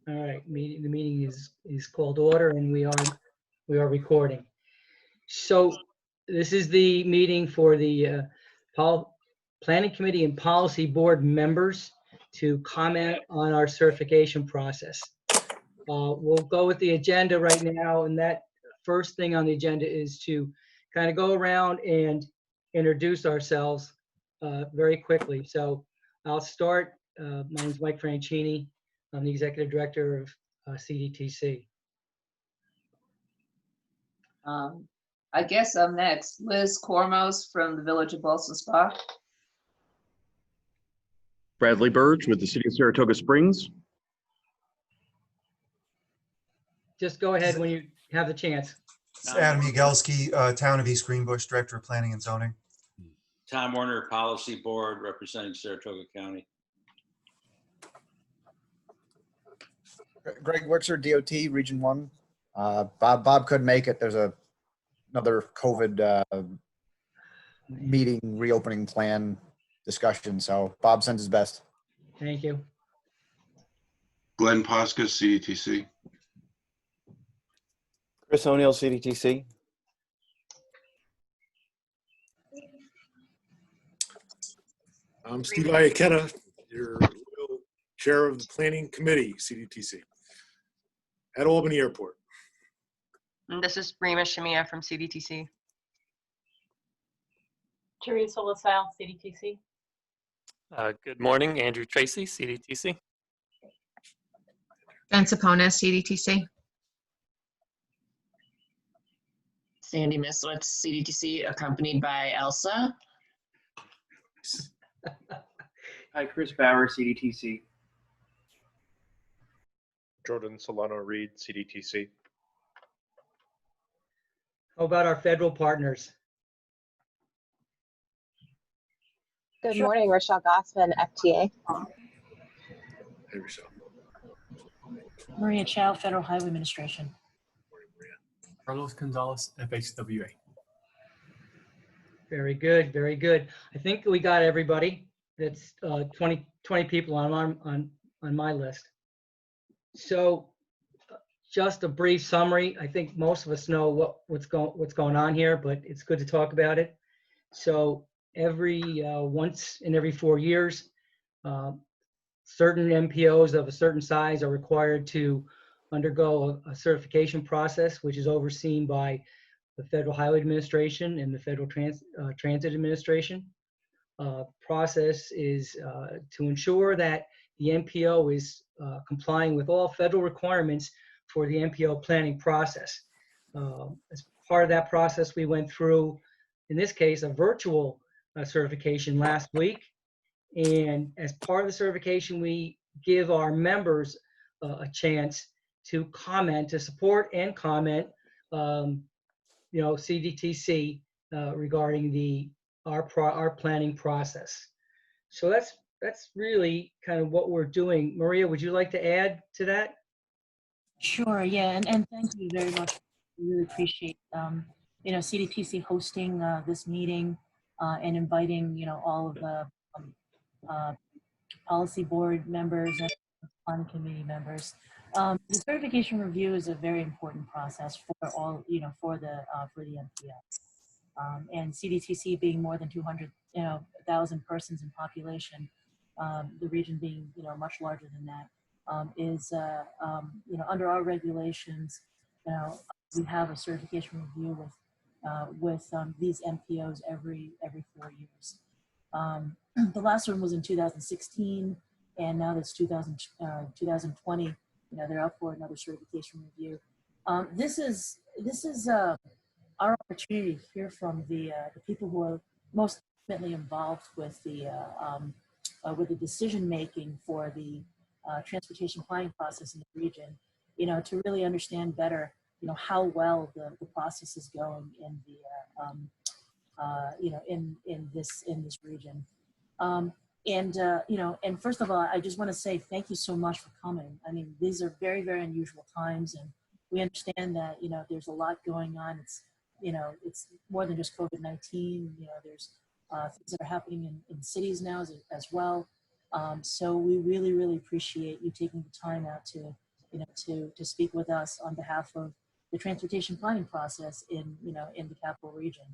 All right, the meeting is called order, and we are recording. So this is the meeting for the Planning Committee and Policy Board members to comment on our certification process. We'll go with the agenda right now, and that first thing on the agenda is to kind of go around and introduce ourselves very quickly. So I'll start. My name is Mike Franchini. I'm the Executive Director of CDTC. I guess I'm next. Liz Cormos from the Village of Ballston Spa. Bradley Burge with the City of Saratoga Springs. Just go ahead when you have the chance. Adam Yagelski, Town of East Greenbush, Director of Planning and Zoning. Tom Warner, Policy Board, representing Saratoga County. Greg Witzer, DOT, Region 1. Bob couldn't make it. There's another COVID meeting, reopening plan discussion. So Bob sends his best. Thank you. Glenn Posca, CDTC. Chris O'Neill, CDTC. I'm Steve Iacchetta, your loyal chair of the Planning Committee, CDTC, at Albany Airport. And this is Rima Shamia from CDTC. Teresa LaSalle, CDTC. Good morning, Andrew Tracy, CDTC. Ben Sapona, CDTC. Sandy Mislitz, CDTC, accompanied by Elsa. Hi, Chris Bauer, CDTC. Jordan Solano Reed, CDTC. How about our federal partners? Good morning, Rochelle Gossman, FTA. Hey, Rochelle. Maria Chow, Federal Highway Administration. Carlos Gonzalez, FHWA. Very good, very good. I think we got everybody. That's 20 people on my list. So just a brief summary. I think most of us know what's going on here, but it's good to talk about it. So once in every 4 years, certain MPOs of a certain size are required to undergo a certification process, which is overseen by the Federal Highway Administration and the Federal Transit Administration. Process is to ensure that the MPO is complying with all federal requirements for the MPO planning process. As part of that process, we went through, in this case, a virtual certification last week. And as part of the certification, we give our members a chance to comment, to support and comment, CDTC regarding our planning process. So that's really kind of what we're doing. Maria, would you like to add to that? Sure, yeah, and thank you very much. We really appreciate CDTC hosting this meeting and inviting all of the policy board members and planning committee members. The certification review is a very important process for all, for the MPO. And CDTC being more than 200,000 persons in population, the region being much larger than that, is under our regulations, we have a certification review with these MPOs every 4 years. The last one was in 2016, and now that's 2020. They're up for another certification review. This is our opportunity to hear from the people who are most intimately involved with the decision making for the transportation planning process in the region. To really understand better, how well the process is going in the in this region. And first of all, I just want to say thank you so much for coming. I mean, these are very, very unusual times, and we understand that, there's a lot going on. It's, it's more than just COVID-19. There's things that are happening in cities now as well. So we really, really appreciate you taking the time out to to speak with us on behalf of the transportation planning process in the capital region.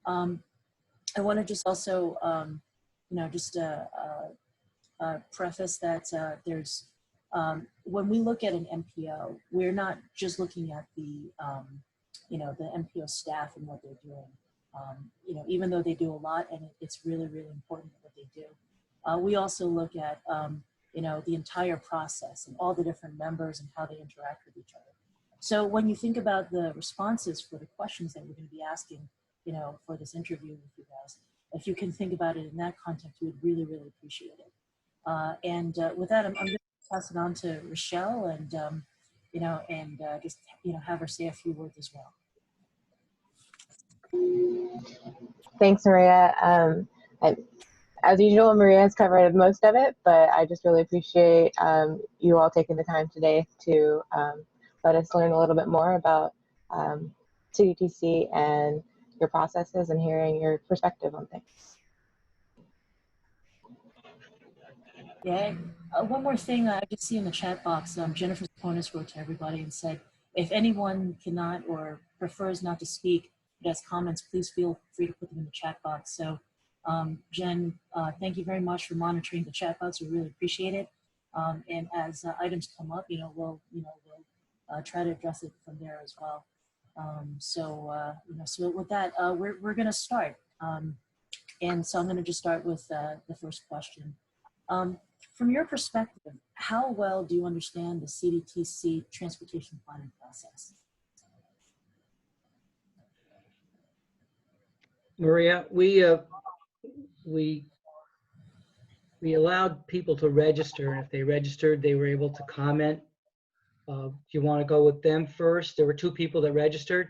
I want to just also preface that there's when we look at an MPO, we're not just looking at the MPO staff and what they're doing. Even though they do a lot, and it's really, really important what they do. We also look at the entire process and all the different members and how they interact with each other. So when you think about the responses for the questions that we're going to be asking, for this interview with you guys, if you can think about it in that context, we would really, really appreciate it. With that, I'm going to pass it on to Rochelle and, just, have her say a few words as well. Thanks, Maria. As usual, Maria has covered most of it, but I just really appreciate you all taking the time today to let us learn a little bit more about CDTC and your processes and hearing your perspective on things. Yeah, one more thing I just see in the chat box, Jennifer Saponis wrote to everybody and said, if anyone cannot or prefers not to speak, but has comments, please feel free to put them in the chat box. So Jen, thank you very much for monitoring the chat box. We really appreciate it. And as items come up, we'll try to address it from there as well. So with that, we're going to start. And so I'm going to just start with the first question. From your perspective, how well do you understand the CDTC transportation planning process? Maria, we allowed people to register, and if they registered, they were able to comment. Do you want to go with them first? There were 2 people that registered,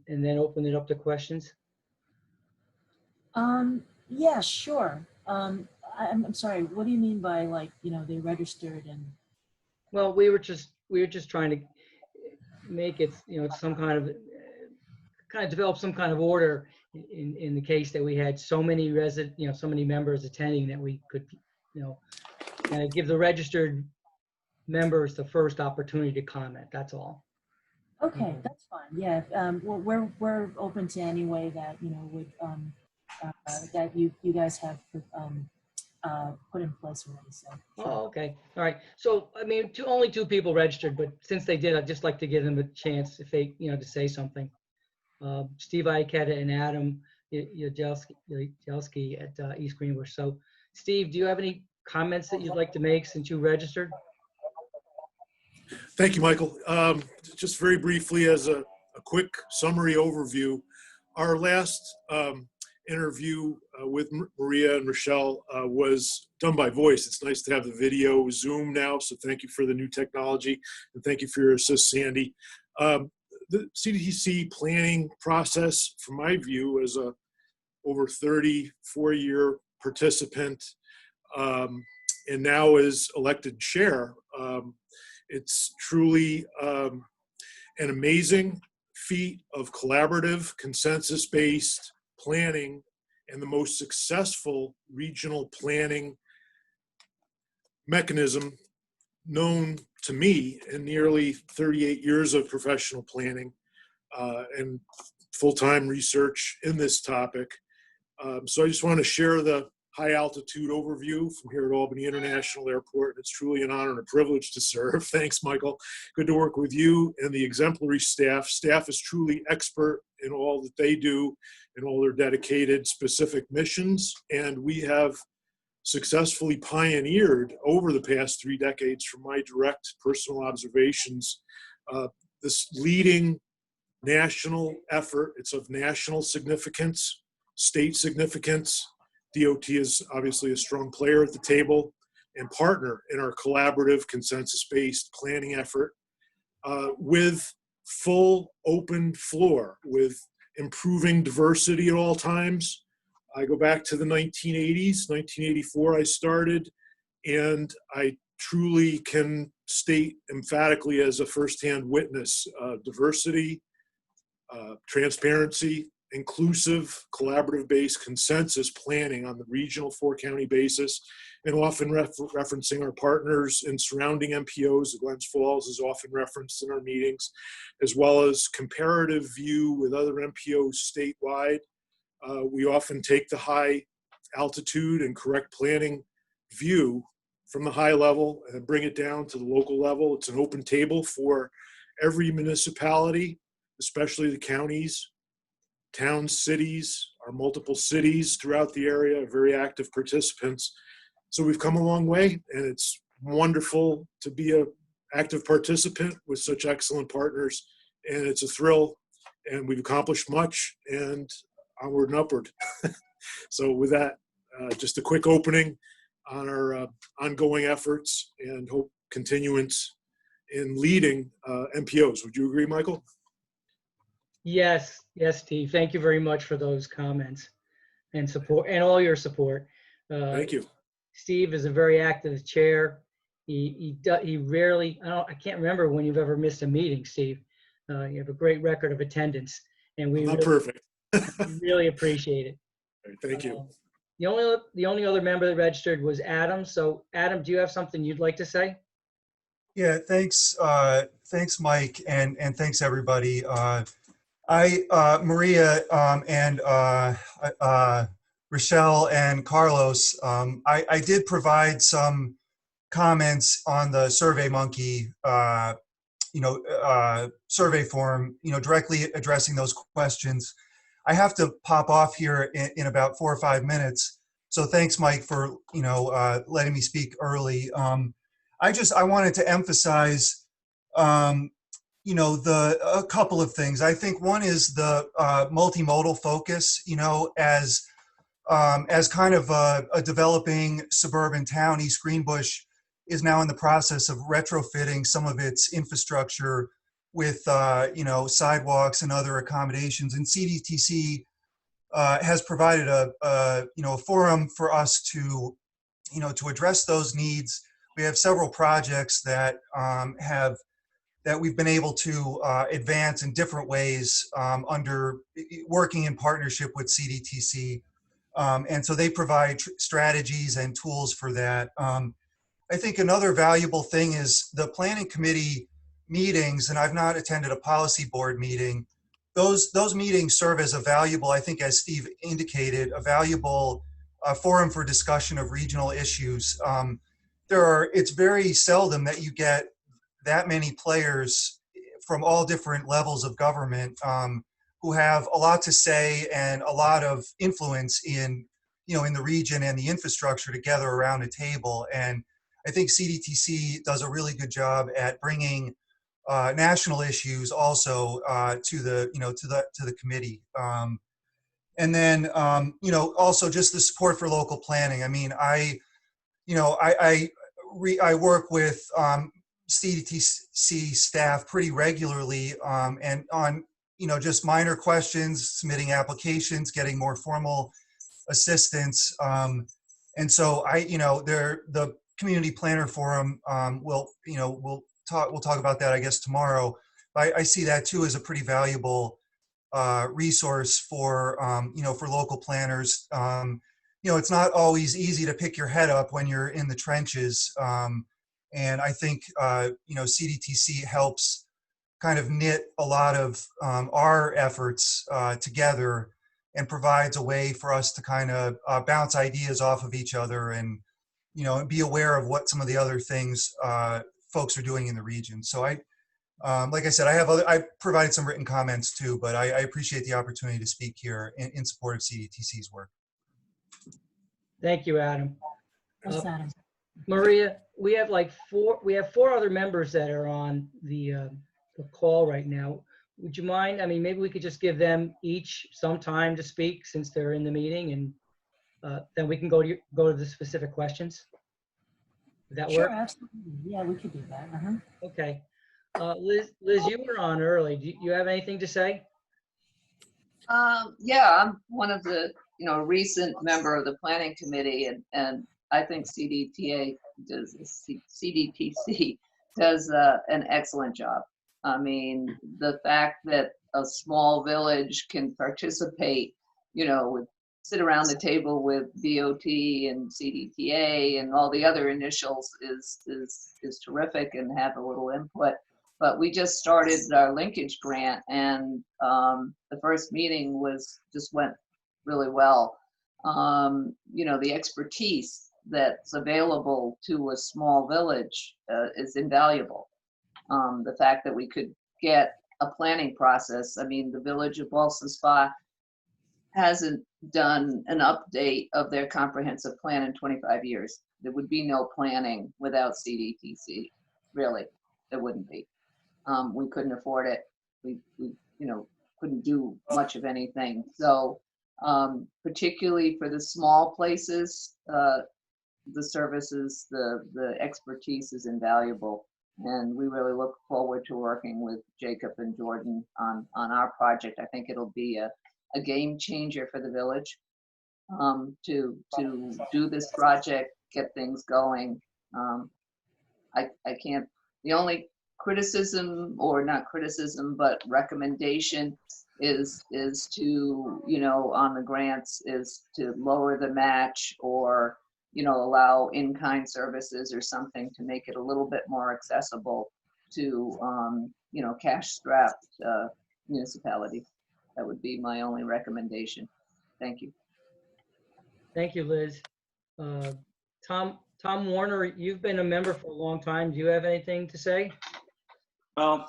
and then open it up to questions. Yeah, sure. I'm sorry. What do you mean by they registered and? Well, we were just trying to make it some kind of develop some kind of order in the case that we had so many so many members attending that we could kind of give the registered members the first opportunity to comment. That's all. Okay, that's fine. Yeah, we're open to any way that would that you guys have put in place already. So. Oh, okay. All right. So I mean, only 2 people registered, but since they did, I'd just like to give them a chance if they to say something. Steve Iacetta and Adam Yajelski at East Greenbush. So, Steve, do you have any comments that you'd like to make since you registered? Thank you, Michael. Just very briefly, as a quick summary overview, our last interview with Maria and Rochelle was done by voice. It's nice to have the video Zoom now, so thank you for the new technology, and thank you for your assist, Sandy. The CDTC planning process, from my view, as a over 34-year participant, and now as elected chair, it's truly an amazing feat of collaborative, consensus-based planning and the most successful regional planning mechanism known to me in nearly 38 years of professional planning and full-time research in this topic. So I just want to share the high altitude overview from here at Albany International Airport. It's truly an honor and a privilege to serve. Thanks, Michael. Good to work with you and the exemplary staff. Staff is truly expert in all that they do and all their dedicated specific missions. And we have successfully pioneered over the past 3 decades, from my direct personal observations, this leading national effort. It's of national significance, state significance. DOT is obviously a strong player at the table and partner in our collaborative, consensus-based planning effort with full open floor, with improving diversity at all times. I go back to the 1980s, 1984 I started, and I truly can state emphatically as a firsthand witness, diversity, transparency, inclusive, collaborative-based consensus planning on the regional 4-county basis, and often referencing our partners in surrounding MPOs. Glens Falls is often referenced in our meetings, as well as comparative view with other MPOs statewide. We often take the high altitude and correct planning view from the high level and bring it down to the local level. It's an open table for every municipality, especially the counties, towns, cities, our multiple cities throughout the area are very active participants. So we've come a long way, and it's wonderful to be an active participant with such excellent partners, and it's a thrill, and we've accomplished much, and onward and upward. So with that, just a quick opening on our ongoing efforts and hope continuance in leading MPOs. Would you agree, Michael? Yes, yes, Steve. Thank you very much for those comments and support and all your support. Thank you. Steve is a very active chair. He rarely, I can't remember when you've ever missed a meeting, Steve. You have a great record of attendance, and we Not really, perfect. really appreciate it. Thank you. The only other member that registered was Adam. So Adam, do you have something you'd like to say? Yeah, thanks, thanks, Mike, and thanks everybody. Maria and Rochelle and Carlos, I did provide some comments on the SurveyMonkey, survey form, directly addressing those questions. I have to pop off here in about 4 or 5 minutes. So thanks, Mike, for, letting me speak early. I wanted to emphasize, a couple of things. I think one is the multimodal focus, as kind of a developing suburban town. East Greenbush is now in the process of retrofitting some of its infrastructure with, sidewalks and other accommodations. And CDTC has provided a forum for us to, to address those needs. We have several projects that that we've been able to advance in different ways under working in partnership with CDTC. And so they provide strategies and tools for that. I think another valuable thing is the planning committee meetings, and I've not attended a policy board meeting. Those meetings serve as a valuable, I think, as Steve indicated, a valuable forum for discussion of regional issues. It's very seldom that you get that many players from all different levels of government who have a lot to say and a lot of influence in the region and the infrastructure together around a table. And I think CDTC does a really good job at bringing national issues also to the committee. And then also just the support for local planning. I mean, I work with CDTC staff pretty regularly and on just minor questions, submitting applications, getting more formal assistance. And so the Community Planner Forum we'll talk about that, I guess, tomorrow. I see that too as a pretty valuable resource for for local planners. It's not always easy to pick your head up when you're in the trenches. And I think, CDTC helps kind of knit a lot of our efforts together and provides a way for us to kind of bounce ideas off of each other and, be aware of what some of the other things folks are doing in the region. So like I said, I provided some written comments too, but I appreciate the opportunity to speak here in support of CDTC's work. Thank you, Adam. Thanks, Adam. Maria, we have four other members that are on the call right now. Would you mind? I mean, maybe we could just give them each some time to speak since they're in the meeting, and then we can go to the specific questions. Would that work? Sure, absolutely. Yeah, we could do that. Okay. Liz, you were on early. Do you have anything to say? Yeah, I'm one of the recent member of the planning committee, and I think CDTC does an excellent job. I mean, the fact that a small village can participate, sit around the table with DOT and CDTA and all the other initials is terrific, and have a little input. But we just started our linkage grant, and the first meeting just went really well. The expertise that's available to a small village is invaluable. The fact that we could get a planning process. I mean, the village of Ballston Spa hasn't done an update of their comprehensive plan in 25 years. There would be no planning without CDTC. Really, there wouldn't be. We couldn't afford it. We couldn't do much of anything. So particularly for the small places, the services, the expertise is invaluable. And we really look forward to working with Jacob and Jordan on our project. I think it'll be a game changer for the village to do this project, get things going. I can't, the only criticism, or not criticism, but recommendation is to, on the grants, is to lower the match, or allow in-kind services or something to make it a little bit more accessible to, cash-strapped municipalities. That would be my only recommendation. Thank you. Thank you, Liz. Tom Warner, you've been a member for a long time. Do you have anything to say? Well,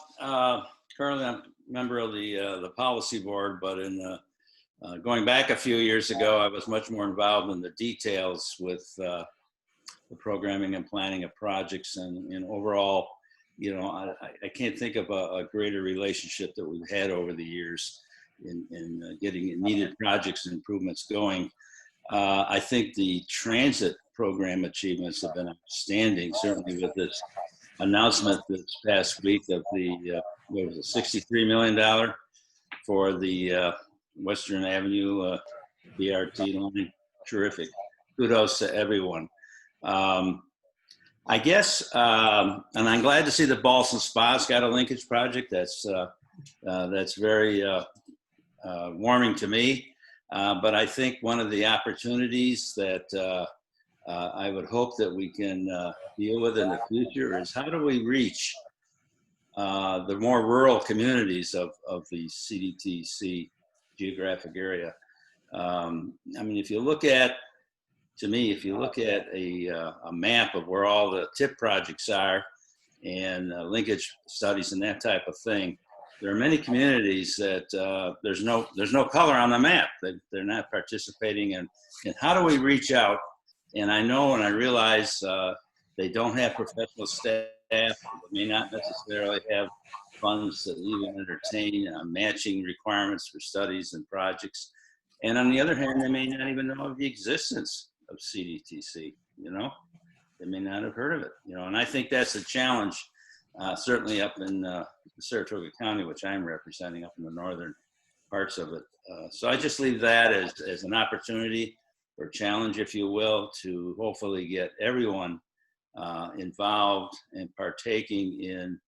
currently I'm a member of the Policy Board, but in going back a few years ago, I was much more involved in the details with the programming and planning of projects, and overall, I can't think of a greater relationship that we've had over the years in getting needed projects and improvements going. I think the transit program achievements have been outstanding, certainly with this announcement this past week of the what was it, $63 million for the Western Avenue BRT line. Terrific. Kudos to everyone. I guess, and I'm glad to see that Ballston Spa's got a linkage project. That's very warming to me. But I think one of the opportunities that I would hope that we can deal with in the future is, how do we reach the more rural communities of the CDTC geographic area? I mean, if you look at a map of where all the TIP projects are and linkage studies and that type of thing, there are many communities that there's no color on the map. They're not participating in. And how do we reach out? And I know, and I realize they don't have professional staff. They may not necessarily have funds that even entertain matching requirements for studies and projects. And on the other hand, they may not even know of the existence of CDTC. They may not have heard of it. And I think that's a challenge, certainly up in Saratoga County, which I'm representing, up in the northern parts of it. So I just leave that as an opportunity, or challenge, if you will, to hopefully get everyone involved and partaking in,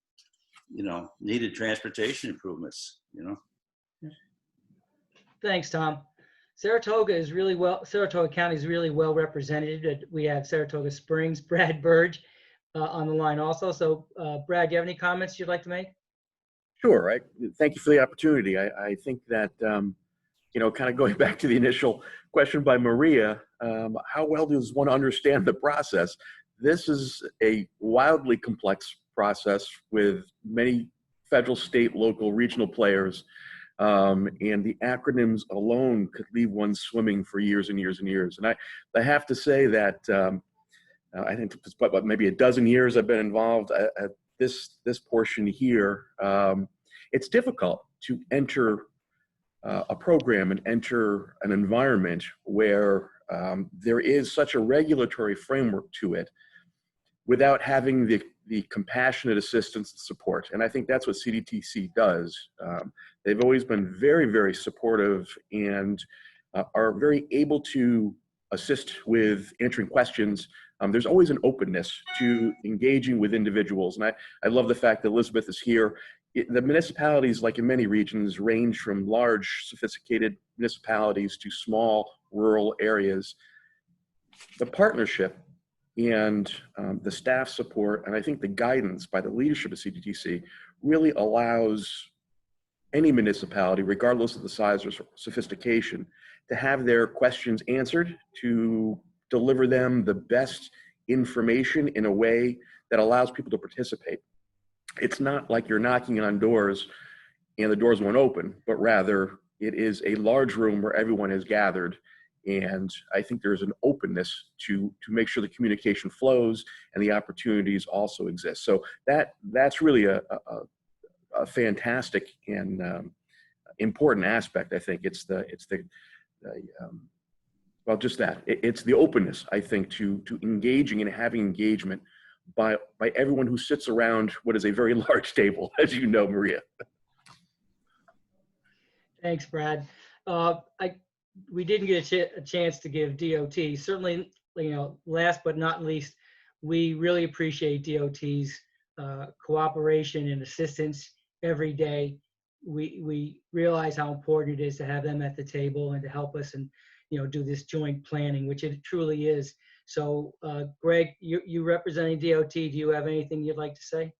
needed transportation improvements, Thanks, Tom. Saratoga County is really well represented. We have Saratoga Springs, Brad Burge on the line also. So Brad, do you have any comments you'd like to make? Sure. Thank you for the opportunity. I think that, kind of going back to the initial question by Maria, how well does one understand the process? This is a wildly complex process with many federal, state, local, regional players. And the acronyms alone could leave one swimming for years and years and years. And I have to say that I think it's about maybe a dozen years I've been involved at this portion here. It's difficult to enter a program and enter an environment where there is such a regulatory framework to it without having the compassionate assistance and support. And I think that's what CDTC does. They've always been very, very supportive and are very able to assist with answering questions. There's always an openness to engaging with individuals. And I love the fact that Elizabeth is here. the municipalities, like in many regions, range from large, sophisticated municipalities to small, rural areas. The partnership and the staff support, and I think the guidance by the leadership of CDTC really allows any municipality, regardless of the size or sophistication, to have their questions answered, to deliver them the best information in a way that allows people to participate. It's not like you're knocking on doors and the doors won't open, but rather it is a large room where everyone is gathered. And I think there's an openness to make sure the communication flows and the opportunities also exist. So that's really a fantastic and important aspect. I think it's the well, just that. It's the openness, I think, to engaging and having engagement by everyone who sits around what is a very large table, as you know, Maria. Thanks, Brad. We didn't get a chance to give DOT. Certainly, last but not least, we really appreciate DOT's cooperation and assistance every day. We realize how important it is to have them at the table and to help us and do this joint planning, which it truly is. So, Greg, you representing DOT, do you have anything you'd like to say?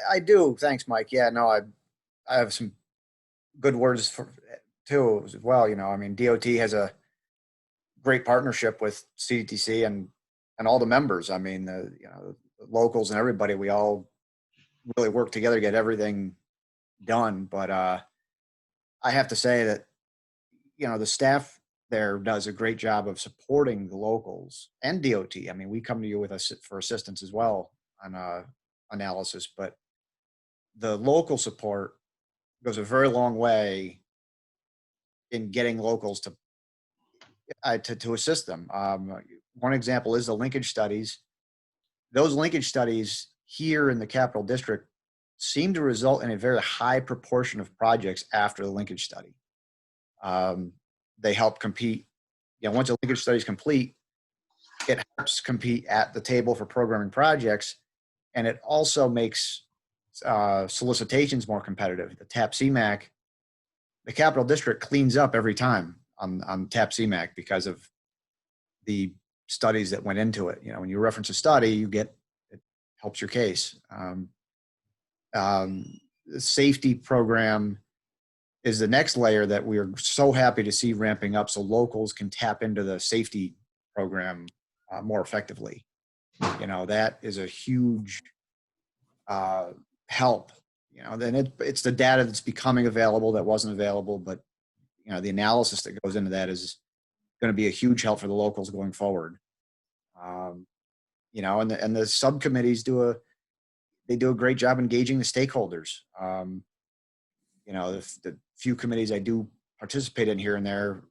I do. Thanks, Mike. Yeah, no, I have some good words too as well. I mean, DOT has a great partnership with CDTC and all the members. I mean, the locals and everybody. We all really work together to get everything done. But I have to say that the staff there does a great job of supporting the locals and DOT. I mean, we come to you with us for assistance as well on analysis, but the local support goes a very long way in getting locals to assist them. One example is the linkage studies. Those linkage studies here in the Capital District seem to result in a very high proportion of projects after the linkage study. They help compete. Once a linkage study is complete, it helps compete at the table for programming projects, and it also makes solicitations more competitive. The TAP CMAQ, the Capital District cleans up every time on TAP CMAQ because of the studies that went into it. When you reference a study, it helps your case. The safety program is the next layer that we are so happy to see ramping up so locals can tap into the safety program more effectively. That is a huge help. Then it's the data that's becoming available that wasn't available, but the analysis that goes into that is going to be a huge help for the locals going forward. And the subcommittees do a great job engaging the stakeholders. The few committees I do participate in here and there,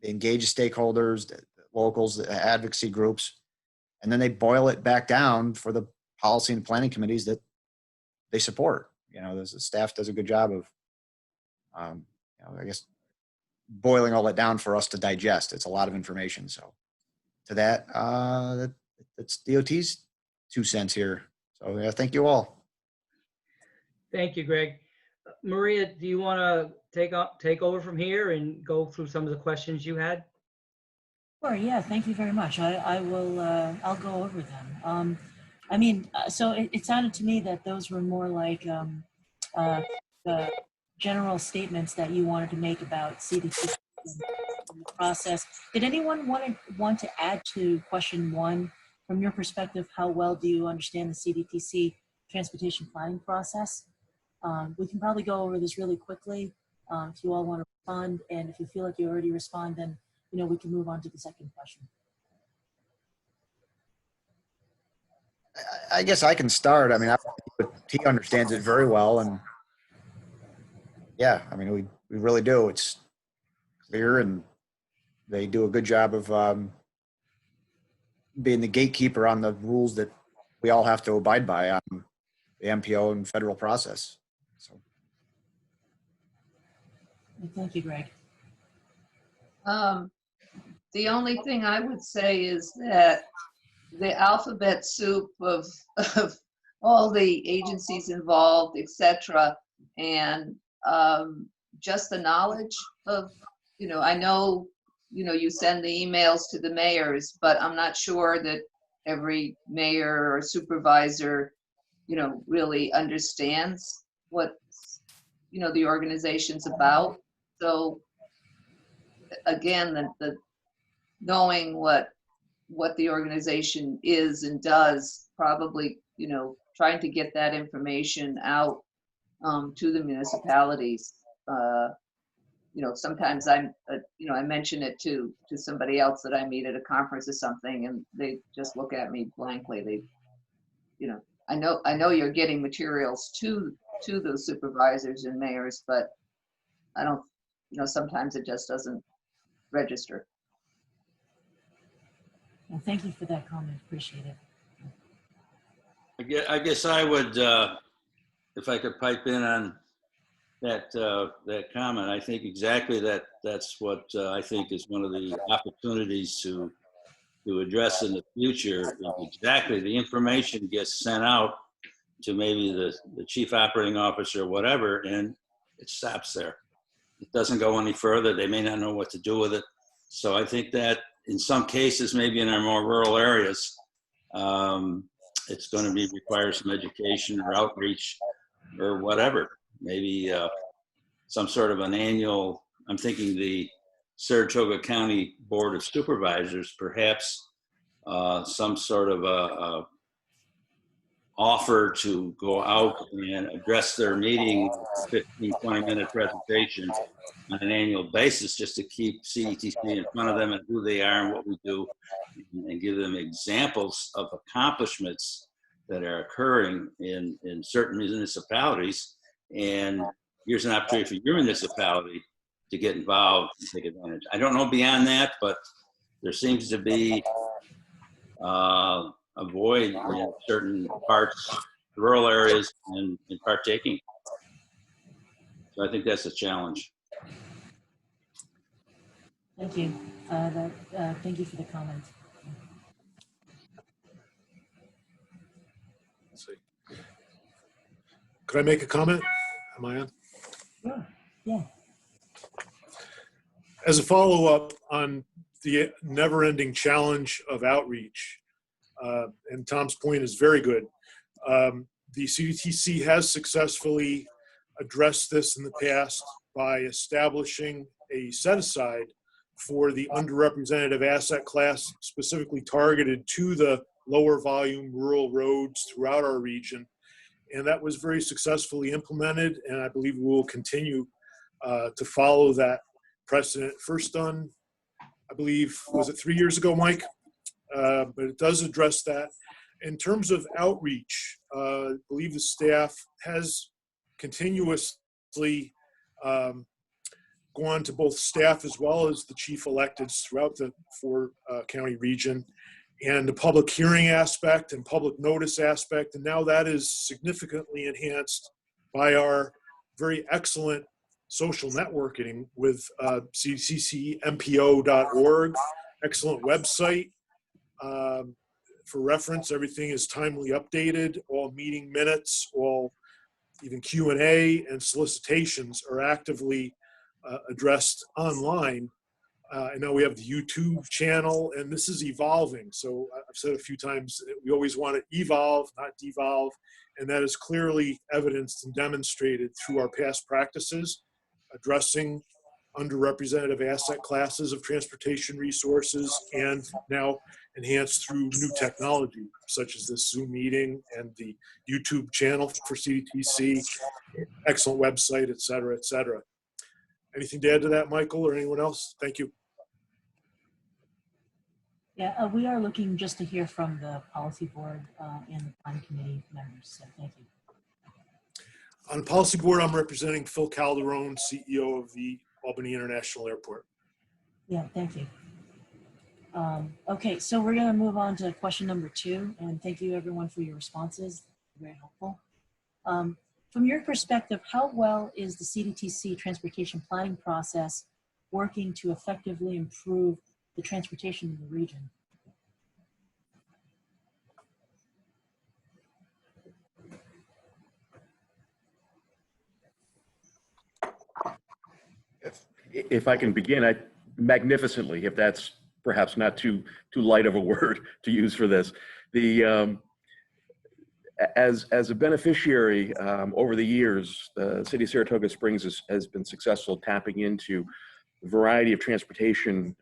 they engage the stakeholders, the locals, the advocacy groups, and then they boil it back down for the policy and planning committees that they support. The staff does a good job of, I guess, boiling all that down for us to digest. It's a lot of information. So to that, that's DOT's 2 cents here. So yeah, thank you all. Thank you, Greg. Maria, do you want to take over from here and go through some of the questions you had? Sure. Yeah. Thank you very much. I will. I'll go over them. So it sounded to me that those were more like the general statements that you wanted to make about CDTC and the process. Did anyone want to add to question 1? From your perspective, how well do you understand the CDTC transportation planning process? We can probably go over this really quickly if you all want to respond, and if you feel like you already respond, then we can move on to the second question. I guess I can start. I mean, he understands it very well, and yeah, I mean, we really do. It's clear, and they do a good job of being the gatekeeper on the rules that we all have to abide by on the MPO and federal process. So, thank you, Greg. The only thing I would say is that the alphabet soup of all the agencies involved, etc. And just the knowledge of, I know, you send the emails to the mayors, but I'm not sure that every mayor or supervisor, really understands what, the organization's about. So again, the knowing what the organization is and does, probably, trying to get that information out to the municipalities. Sometimes I mention it to somebody else that I meet at a conference or something, and they just look at me blankly. I know you're getting materials to those supervisors and mayors, but I don't, sometimes it just doesn't register. Well, thank you for that comment. Appreciate it. I guess I would, if I could pipe in on that comment. I think exactly that's what I think is one of the opportunities to address in the future. Exactly, the information gets sent out to maybe the chief operating officer or whatever, and it stops there. It doesn't go any further. They may not know what to do with it. So I think that in some cases, maybe in our more rural areas, it's going to require some education or outreach or whatever. Maybe some sort of an annual, I'm thinking the Saratoga County Board of Supervisors, perhaps some sort of a offer to go out and address their meeting, 15, 20-minute presentation on an annual basis, just to keep CDTC in front of them and who they are and what we do, and give them examples of accomplishments that are occurring in certain municipalities. And here's an opportunity for your municipality to get involved and take advantage. I don't know beyond that, but there seems to be a void in certain parts, rural areas, in partaking. So I think that's a challenge. Thank you. Thank you for the comment. Let's see. Could I make a comment? Am I on? Sure. Yeah. As a follow-up on the never-ending challenge of outreach, and Tom's point is very good. The CDTC has successfully addressed this in the past by establishing a set-aside for the underrepresented asset class, specifically targeted to the lower volume rural roads throughout our region. And that was very successfully implemented, and I believe we will continue to follow that precedent. First done, I believe, was it 3 years ago, Mike? But it does address that. In terms of outreach, I believe the staff has continuously gone to both staff as well as the chief electeds throughout the 4-county region, and the public hearing aspect and public notice aspect. And now that is significantly enhanced by our very excellent social networking with cccmpo.org, excellent website. For reference, everything is timely updated. All meeting minutes, all even Q&A and solicitations are actively addressed online. I know we have the YouTube channel, and this is evolving. So I've said a few times, we always want to evolve, not devolve. And that is clearly evidenced and demonstrated through our past practices, addressing underrepresented asset classes of transportation resources, and now enhanced through new technology, such as this Zoom meeting and the YouTube channel for CDTC, excellent website, et cetera, et cetera. Anything to add to that, Michael, or anyone else? Thank you. Yeah, we are looking just to hear from the policy board and the plan committee members, so thank you. On the policy board, I'm representing Phil Calderon, CEO of the Albany International Airport. Yeah, thank you. Okay, so we're going to move on to question number 2, and thank you everyone for your responses. Very helpful. From your perspective, how well is the CDTC transportation planning process working to effectively improve the transportation in the region? if I can begin, magnificently, if that's perhaps not too light of a word to use for this. As a beneficiary over the years, the city of Saratoga Springs has been successful tapping into a variety of transportation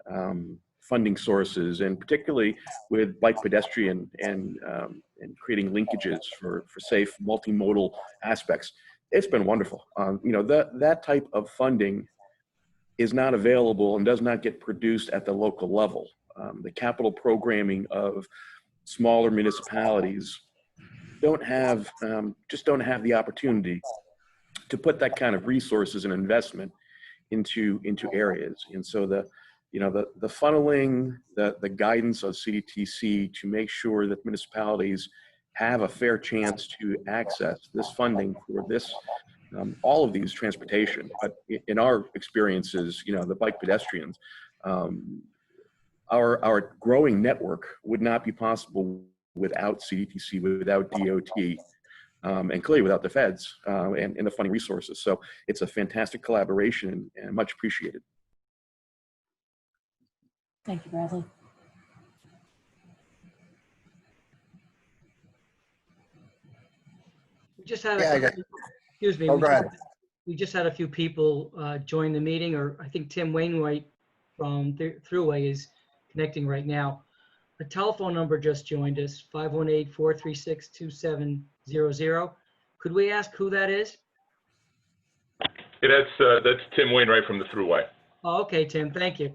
funding sources, and particularly with bike pedestrian and creating linkages for safe multimodal aspects. It's been wonderful. That type of funding is not available and does not get produced at the local level. The capital programming of smaller municipalities just don't have the opportunity to put that kind of resources and investment into areas. And so the funneling, the guidance of CDTC to make sure that municipalities have a fair chance to access this funding for this, all of these transportation. But in our experiences, the bike pedestrians, our growing network would not be possible without CDTC, without DOT, and clearly without the feds and the funding resources. So it's a fantastic collaboration and much appreciated. Thank you, Bradley. We just had excuse me. Oh, go ahead. We just had a few people join the meeting, or I think Tim Wainwright from Thruway is connecting right now. A telephone number just joined us, 518-436-2700. Could we ask who that is? Yeah, that's Tim Wainwright from the Thruway. Oh, okay, Tim, thank you.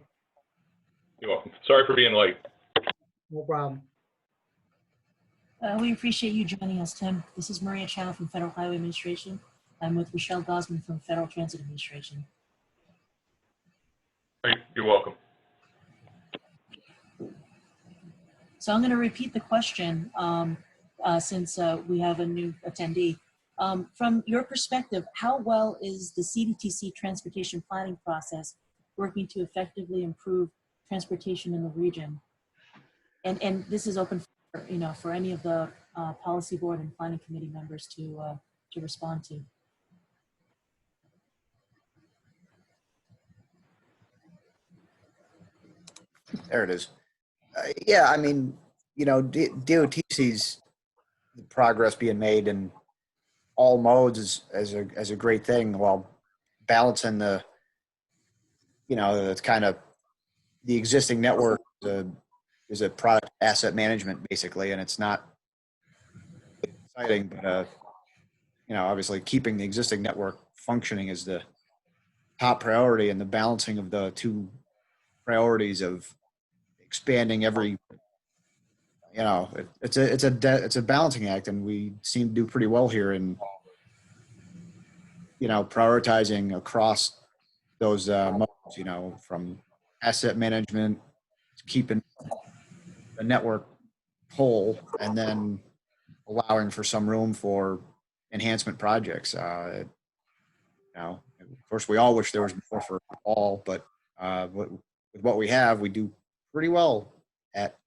You're welcome. Sorry for being late. No problem. We appreciate you joining us, Tim. This is Maria Chow from Federal Highway Administration. I'm with Rochelle Gosman from Federal Transit Administration. You're welcome. So I'm going to repeat the question since we have a new attendee. From your perspective, how well is the CDTC transportation planning process working to effectively improve transportation in the region? And this is open for, for any of the policy board and planning committee members to respond to. There it is. Yeah, I mean, DOT sees the progress being made in all modes as a great thing, while balancing it's kind of the existing network is a product asset management basically, and it's not exciting, but obviously keeping the existing network functioning is the top priority, and the balancing of the two priorities of expanding every, it's a balancing act, and we seem to do pretty well here in prioritizing across those modes, from asset management to keeping the network whole, and then allowing for some room for enhancement projects. Of course, we all wish there was more for all, but with what we have, we do pretty well at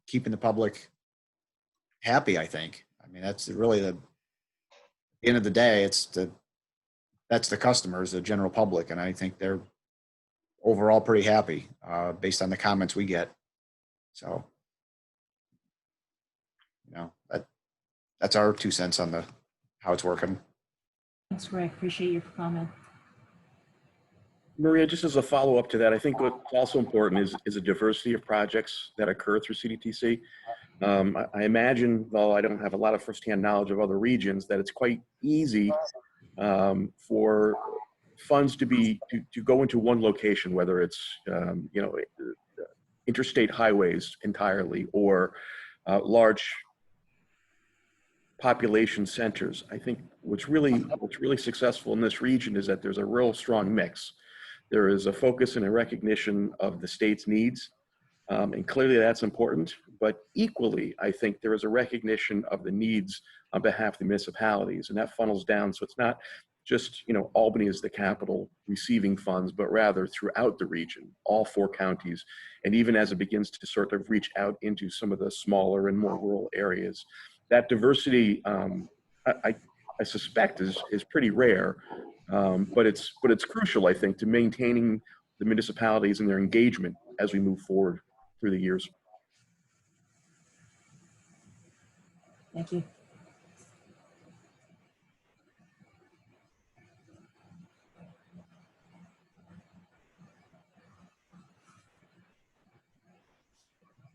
keeping the public happy, I think. I mean, that's really at the end of the day, that's the customers, the general public, and I think they're overall pretty happy based on the comments we get. So, that's our 2 cents on how it's working. Thanks, Greg. Appreciate your comment. Maria, just as a follow-up to that, I think what's also important is a diversity of projects that occur through CDTC. I imagine, though I don't have a lot of firsthand knowledge of other regions, that it's quite easy for funds to go into one location, whether it's interstate highways entirely or large population centers. I think what's really successful in this region is that there's a real strong mix. There is a focus and a recognition of the state's needs, and clearly that's important, but equally, I think there is a recognition of the needs on behalf of the municipalities, and that funnels down. So it's not just, Albany is the capital receiving funds, but rather throughout the region, all 4 counties, and even as it begins to sort of reach out into some of the smaller and more rural areas. That diversity, I suspect, is pretty rare. But it's crucial, I think, to maintaining the municipalities and their engagement as we move forward through the years. Thank you.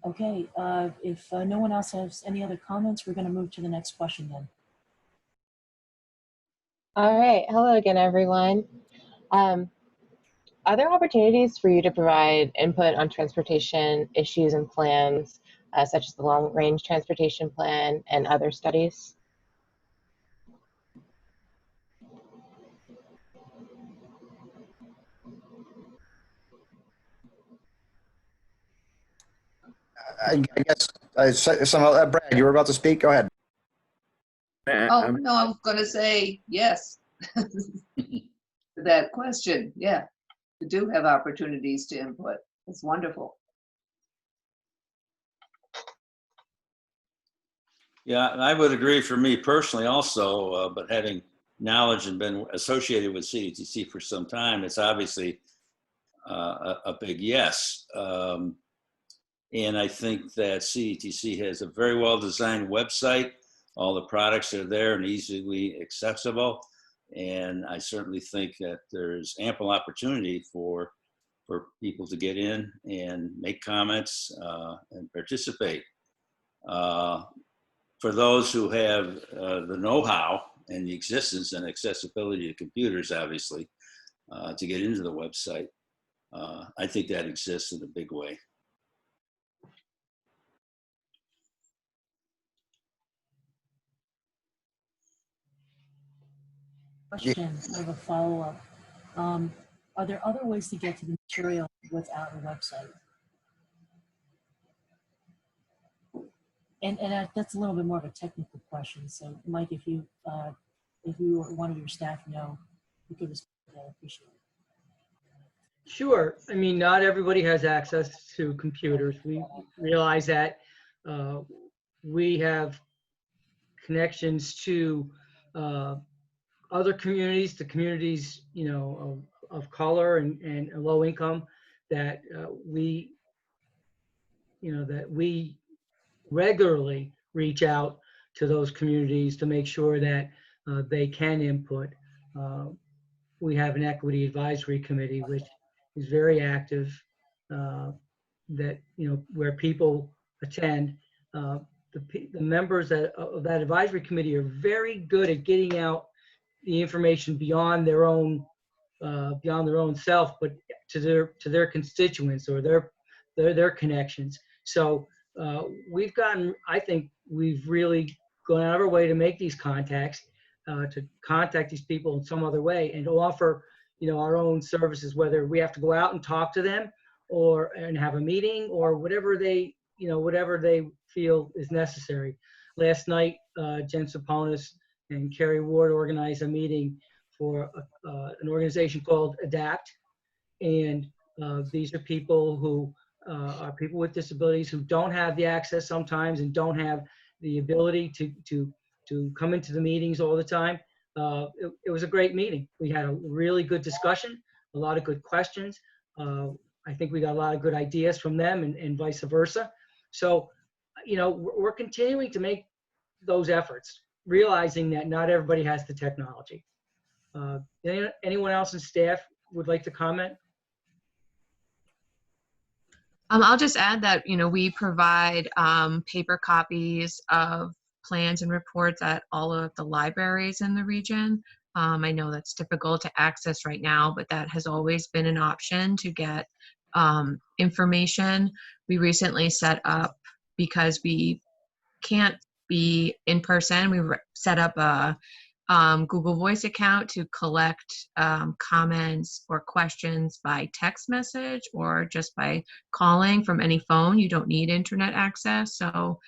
Okay, if no one else has any other comments, we're going to move to the next question then. All right. Hello again, everyone. Are there opportunities for you to provide input on transportation issues and plans, such as the long-range transportation plan and other studies? I guess, Brad, you were about to speak? Go ahead. Oh, no, I was going to say yes to that question. Yeah, we do have opportunities to input. It's wonderful. Yeah, I would agree for me personally also, but having knowledge and been associated with CDTC for some time, it's obviously a big yes. And I think that CDTC has a very well-designed website. All the products are there and easily accessible. And I certainly think that there's ample opportunity for people to get in and make comments and participate. For those who have the know-how and the existence and accessibility to computers, obviously, to get into the website, I think that exists in a big way. Question, I have a follow-up. Are there other ways to get to the material without a website? And that's a little bit more of a technical question. So, Mike, if you or one of your staff know, you could respond to that. I appreciate it. Sure. I mean, not everybody has access to computers. We realize that. We have connections to other communities, the communities, you know, of color and low income that we regularly reach out to those communities to make sure that they can input. We have an equity advisory committee, which is very active, that, you know, where people attend. The members of that advisory committee are very good at getting out the information beyond their own self, but to their constituents or their connections. So I think we've really gone out of our way to make these contacts, to contact these people in some other way and offer, you know, our own services, whether we have to go out and talk to them and have a meeting or whatever they feel is necessary. Last night, Jen Saponis and Kerry Ward organized a meeting for an organization called ADAPT. And these are people who are people with disabilities who don't have the access sometimes and don't have the ability to come into the meetings all the time. It was a great meeting. We had a really good discussion, a lot of good questions. I think we got a lot of good ideas from them and vice versa. So, you know, we're continuing to make those efforts, realizing that not everybody has the technology. Anyone else in staff would like to comment? I'll just add that, you know, we provide paper copies of plans and reports at all of the libraries in the region. I know that's difficult to access right now, but that has always been an option to get information. We recently set up, because we can't be in person, we set up a Google Voice account to collect comments or questions by text message or just by calling from any phone. You don't need internet access. So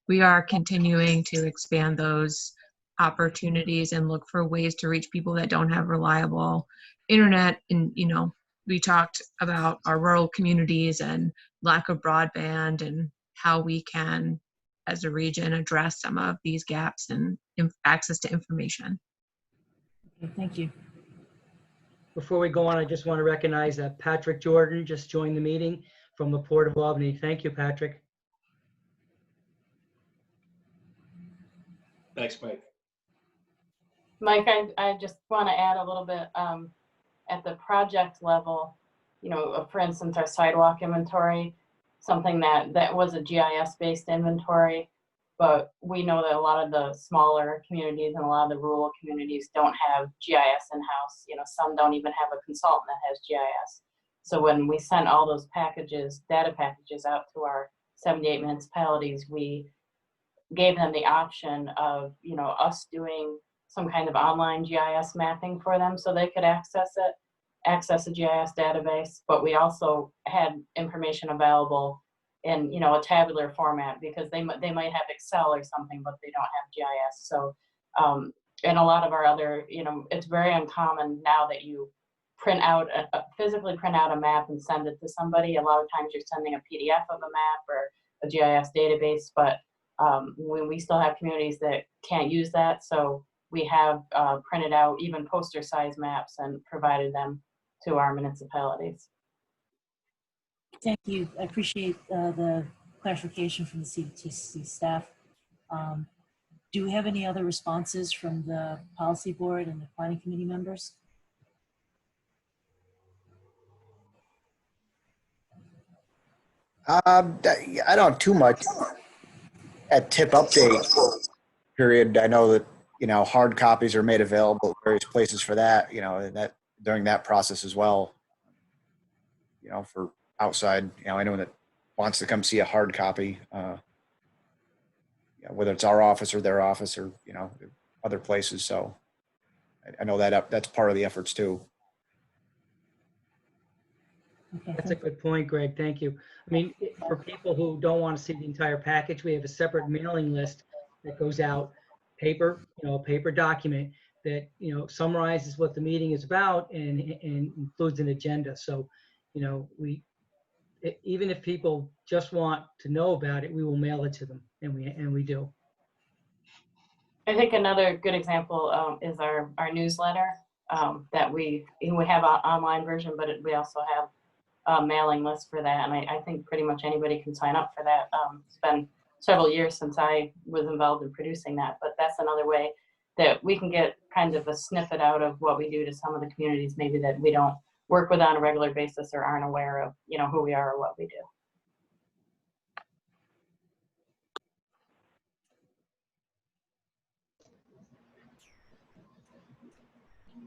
we are continuing to expand those opportunities and look for ways to reach people that don't have reliable internet. And, you know, we talked about our rural communities and lack of broadband and how we can, as a region, address some of these gaps in access to information. Okay, thank you. Before we go on, I just want to recognize that Patrick Jordan just joined the meeting from the Port of Albany. Thank you, Patrick. Thanks, Mike. Mike, I just want to add a little bit at the project level, you know, for instance, our sidewalk inventory, something that was a GIS-based inventory, but we know that a lot of the smaller communities and a lot of the rural communities don't have GIS in-house. You know, some don't even have a consultant that has GIS. So when we sent all those packages, data packages out to our 78 municipalities, we gave them the option of, you know, us doing some kind of online GIS mapping for them so they could access a GIS database, but we also had information available in, you know, a tabular format because they might have Excel or something, but they don't have GIS. So, and a lot of our other, you know, it's very uncommon now that you print out, physically print out a map and send it to somebody. A lot of times you're sending a PDF of a map or a GIS database, but when we still have communities that can't use that. So we have printed out even poster size maps and provided them to our municipalities. Thank you. I appreciate the clarification from the CDTC staff. Do we have any other responses from the policy board and the planning committee members? I don't have too much. At tip update period, I know that, you know, hard copies are made available at various places for that, you know, and that during that process as well, you know, for outside, you know, anyone that wants to come see a hard copy, you know, whether it's our office or their office or, you know, other places. So I know that that's part of the efforts too. Okay, That's a good point, Greg. Thank you. I mean, for people who don't want to see the entire package, we have a separate mailing list that goes out, paper, you know, a paper document that, you know, summarizes what the meeting is about and includes an agenda. So, you know, even if people just want to know about it, we will mail it to them, and we do. I think another good example is our newsletter that we have an online version, but we also have a mailing list for that. And I think pretty much anybody can sign up for that. It's been several years since I was involved in producing that, but that's another way that we can get kind of a snippet out of what we do to some of the communities maybe that we don't work with on a regular basis or aren't aware of, you know, who we are or what we do.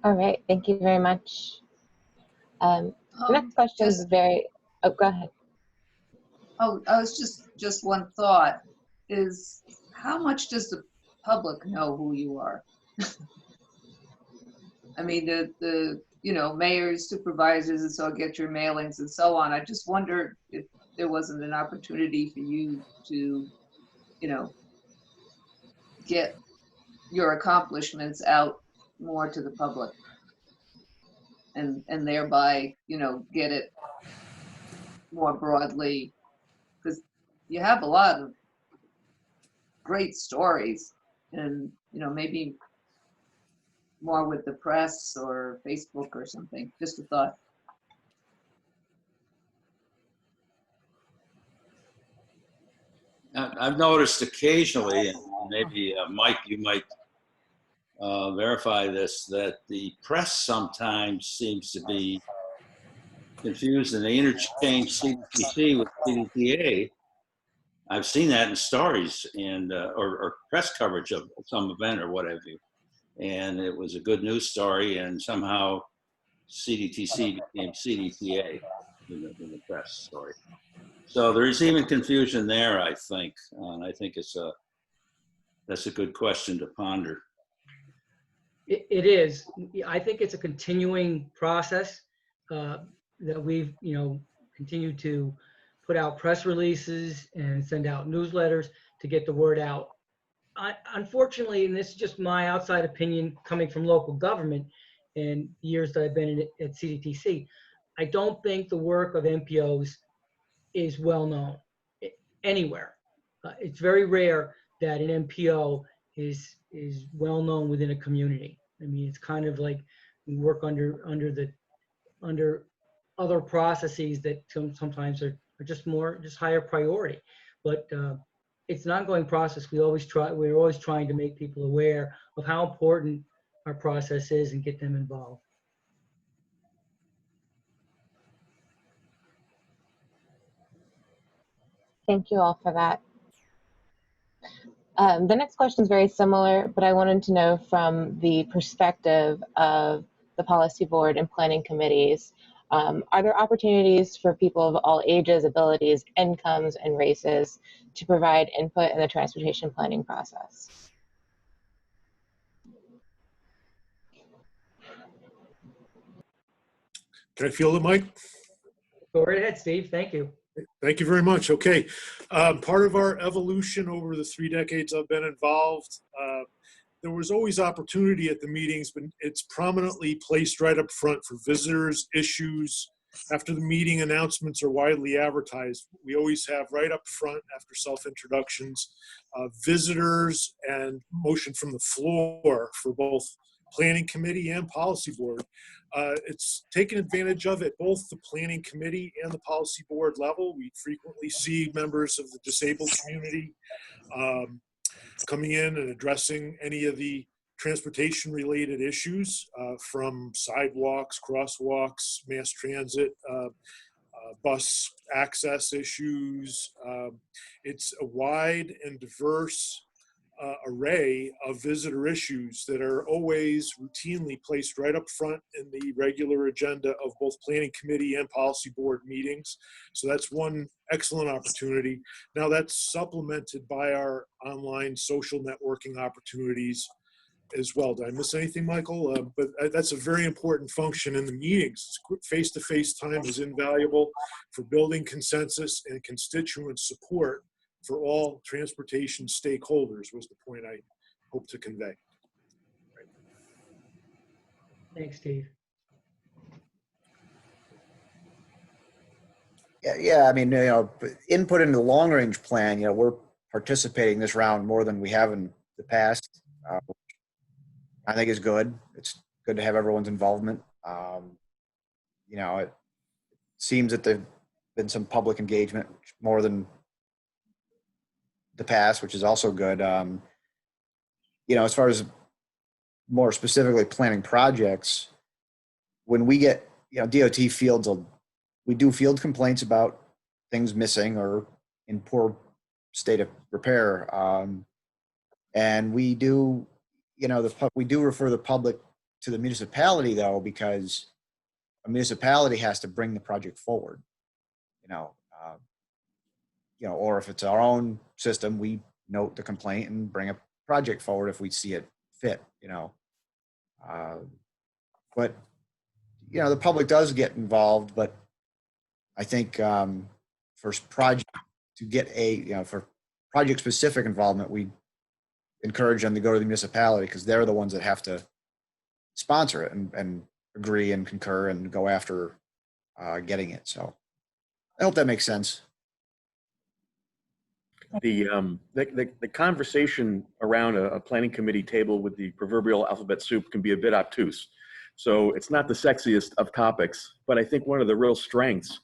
All right, thank you very much. The next question is very, oh, go ahead. Oh, I was just one thought is how much does the public know who you are? I mean, the you know, mayors, supervisors, and so get your mailings and so on. I just wonder if there wasn't an opportunity for you to, you know, get your accomplishments out more to the public and thereby, you know, get it more broadly, because you have a lot of great stories and, you know, maybe more with the press or Facebook or something. Just a thought. I've noticed occasionally, and maybe Mike, you might verify this, that the press sometimes seems to be confused and they interchange CDTC with CDTA. I've seen that in stories and or press coverage of some event or what have you. And it was a good news story, and somehow CDTC became CDTA in the press story. So there is even confusion there, I think. And I think that's a good question to ponder. It is. I think it's a continuing process that we've, you know, continued to put out press releases and send out newsletters to get the word out. Unfortunately, and this is just my outside opinion coming from local government and years that I've been in at CDTC, I don't think the work of MPOs is well known anywhere. It's very rare that an MPO is well known within a community. I mean, it's kind of like we work under other processes that sometimes are just higher priority. But it's an ongoing process. We're always trying to make people aware of how important our process is and get them involved. Thank you all for that. The next question is very similar, but I wanted to know from the perspective of the policy board and planning committees, are there opportunities for people of all ages, abilities, incomes, and races to provide input in the transportation planning process? Can I field it, Mike? Go right ahead, Steve. Thank you. Thank you very much. Okay. Part of our evolution over the 3 decades I've been involved, there was always opportunity at the meetings, but it's prominently placed right up front for visitors, issues. After the meeting, announcements are widely advertised. We always have right up front after self-introductions, visitors and motion from the floor for both planning committee and policy board. It's taken advantage of at both the planning committee and the policy board level. We frequently see members of the disabled community coming in and addressing any of the transportation related issues, from sidewalks, crosswalks, mass transit, bus access issues. It's a wide and diverse array of visitor issues that are always routinely placed right up front in the regular agenda of both planning committee and policy board meetings. So that's one excellent opportunity. Now that's supplemented by our online social networking opportunities as well. Did I miss anything, Michael? But that's a very important function in the meetings. Face-to-face time is invaluable for building consensus and constituent support for all transportation stakeholders, was the point I hope to convey. Thanks, Steve. Yeah, I mean, input into the long range plan, we're participating this round more than we have in the past. I think is good. It's good to have everyone's involvement. It seems that there's been some public engagement more than the past, which is also good. As far as more specifically planning projects, when we get, DOT fields, we do field complaints about things missing or in poor state of repair. And we do, we do refer the public to the municipality though, because a municipality has to bring the project forward, or if it's our own system, we note the complaint and bring a project forward if we see it fit, but, the public does get involved, but I think for project to get for project specific involvement, we encourage them to go to the municipality because they're the ones that have to sponsor it and agree and concur and go after getting it. So I hope that makes sense. The conversation around a planning committee table with the proverbial alphabet soup can be a bit obtuse. So it's not the sexiest of topics, but I think one of the real strengths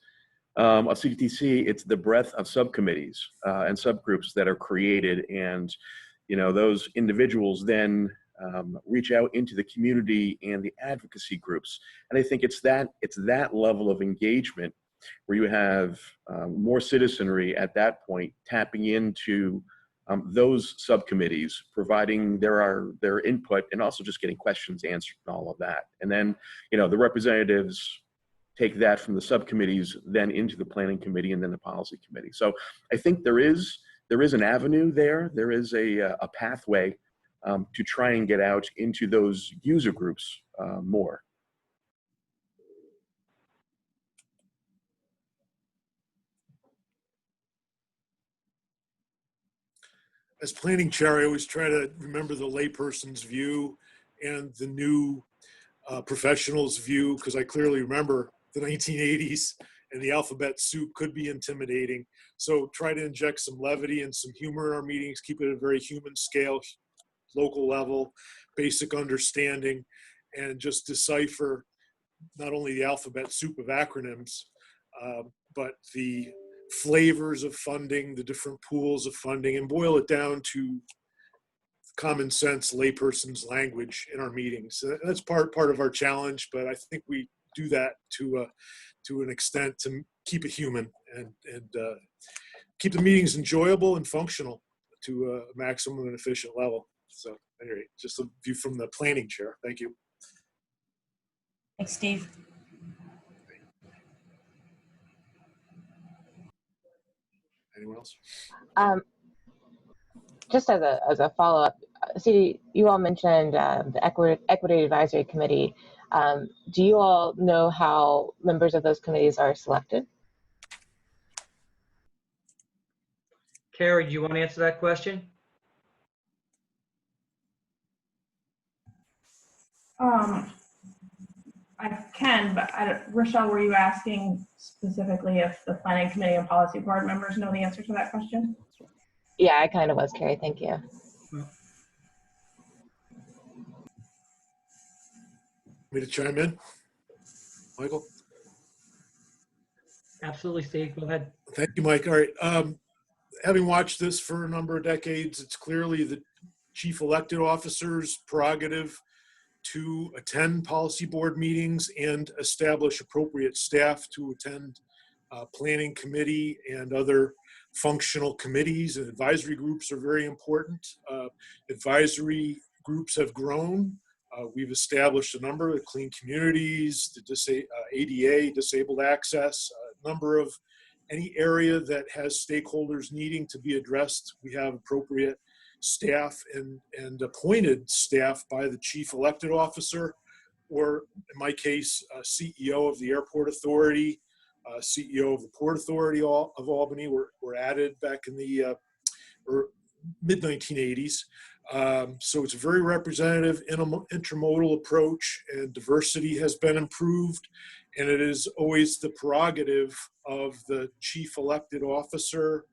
of CDTC, it's the breadth of subcommittees and subgroups that are created, and those individuals then reach out into the community and the advocacy groups. And I think it's that level of engagement where you have more citizenry at that point tapping into those subcommittees, providing their input and also just getting questions answered and all of that. And then, the representatives take that from the subcommittees then into the planning committee and then the policy committee. So I think there is an avenue there. There is a pathway to try and get out into those user groups more. As planning chair, I always try to remember the layperson's view and the new professional's view, because I clearly remember the 1980s and the alphabet soup could be intimidating. So try to inject some levity and some humor in our meetings, keep it at a very human scale, local level, basic understanding, and just decipher not only the alphabet soup of acronyms, but the flavors of funding, the different pools of funding, and boil it down to common sense layperson's language in our meetings. That's part of our challenge, but I think we do that to an extent to keep it human and keep the meetings enjoyable and functional to a maximum and efficient level. So anyway, just a view from the planning chair. Thank you. Thanks, Steve. Anyone else? Just as a follow-up, you all mentioned the Equity Advisory Committee. Do you all know how members of those committees are selected? Carrie, do you want to answer that question? I can, but Rochelle, were you asking specifically if the Planning Committee and Policy Board members know the answer to that question? Yeah, I kind of was, Carrie. Thank you. Me to chime in? Michael? Absolutely, Steve. Go ahead. Thank you, Mike. All right. Having watched this for a number of decades, it's clearly the chief elected officer's prerogative to attend policy board meetings and establish appropriate staff to attend planning committee and other functional committees, and advisory groups are very important. Advisory groups have grown. We've established a number of clean communities, the ADA, disabled access, a number of any area that has stakeholders needing to be addressed. We have appropriate staff and appointed staff by the chief elected officer, or in my case, CEO of the Airport Authority, CEO of the Port Authority of Albany were added back in the mid-1980s. So it's a very representative intermodal approach, and diversity has been improved, and it is always the prerogative of the chief elected officer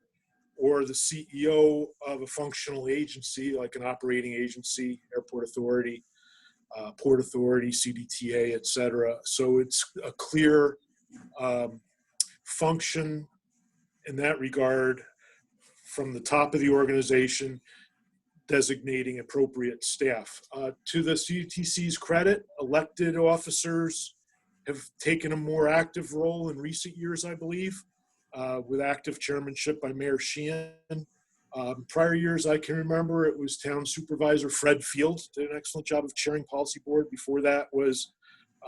or the CEO of a functional agency, like an operating agency, Airport Authority, Port Authority, CDTA, et cetera. So it's a clear function in that regard from the top of the organization, designating appropriate staff. To the CDTC's credit, elected officers have taken a more active role in recent years, I believe, with active chairmanship by Mayor Sheehan. Prior years, I can remember, it was Town Supervisor Fred Field, did an excellent job of chairing Policy Board. Before that was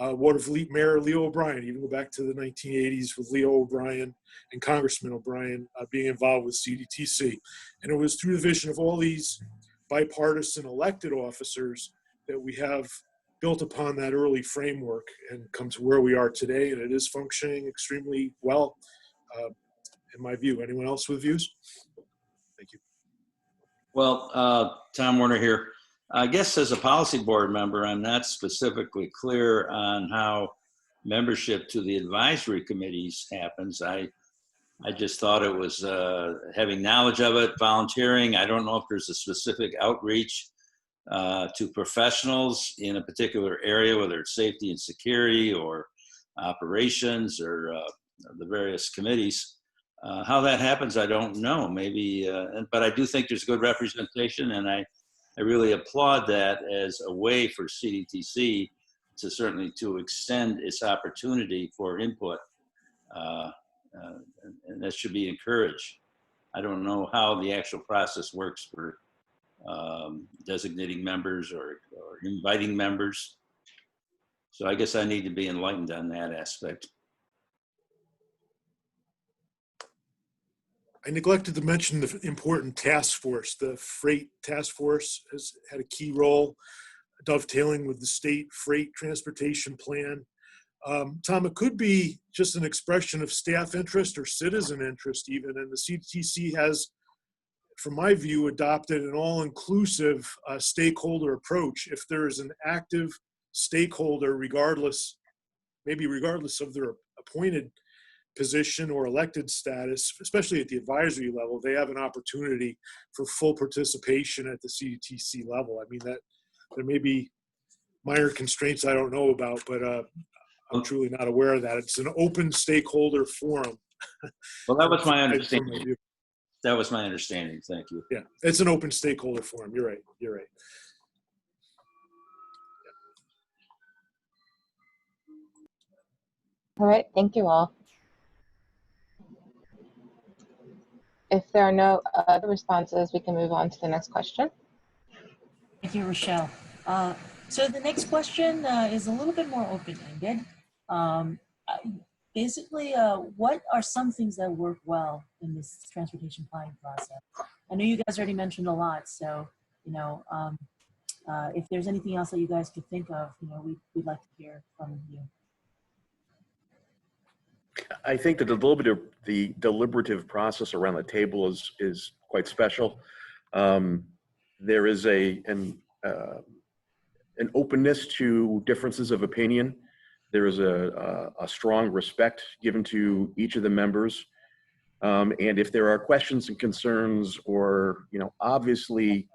Watervliet Mayor Leo O'Brien, even go back to the 1980s with Leo O'Brien and Congressman O'Brien being involved with CDTC. And it was through the vision of all these bipartisan elected officers that we have built upon that early framework and come to where we are today, and it is functioning extremely well, in my view. Anyone else with views? Thank you. Well, Tom Werner here. I guess as a policy board member, I'm not specifically clear on how membership to the advisory committees happens. I just thought it was having knowledge of it, volunteering. I don't know if there's a specific outreach to professionals in a particular area, whether it's safety and security or operations or the various committees. How that happens, I don't know. Maybe, but I do think there's good representation, and I really applaud that as a way for CDTC to certainly to extend its opportunity for input, and that should be encouraged. I don't know how the actual process works for designating members or inviting members. So I guess I need to be enlightened on that aspect. I neglected to mention the important task force. The freight task force has had a key role dovetailing with the state freight transportation plan. Tom, it could be just an expression of staff interest or citizen interest even, and the CDTC has, from my view, adopted an all-inclusive stakeholder approach. If there is an active stakeholder, maybe regardless of their appointed position or elected status, especially at the advisory level, they have an opportunity for full participation at the CDTC level. I mean, that there may be minor constraints I don't know about, but I'm truly not aware of that. It's an open stakeholder forum. Well, that was my understanding. That was my understanding. Thank you. Yeah, it's an open stakeholder forum. You're right. You're right. All right, thank you all. If there are no other responses, we can move on to the next question. Thank you, Rochelle. So the next question is a little bit more open-ended. Basically, what are some things that work well in this transportation planning process? I know you guys already mentioned a lot, so if there's anything else that you guys could think of, we'd like to hear from you. I think that the deliberative process around the table is quite special. There is an openness to differences of opinion. There is a strong respect given to each of the members. And if there are questions and concerns or, obviously